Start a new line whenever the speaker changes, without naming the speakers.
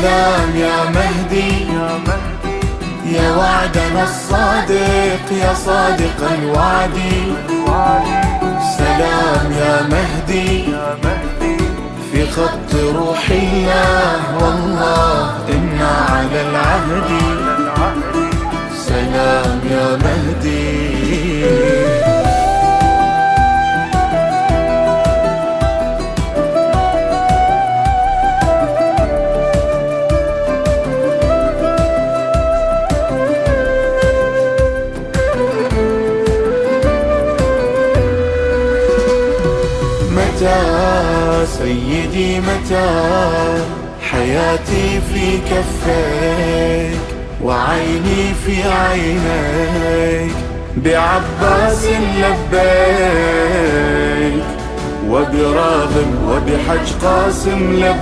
سلام يا مهدي يا وعدنا الصادق يا صادق الوعد. سلام يا مهدي في خط روح الله والله إنا على العهد. سلام يا مهدي. متى سيدي متى حياتي في كفيك وعيني في عينيك بعباس لبيك وبراغب وبحج قاسم لبيك.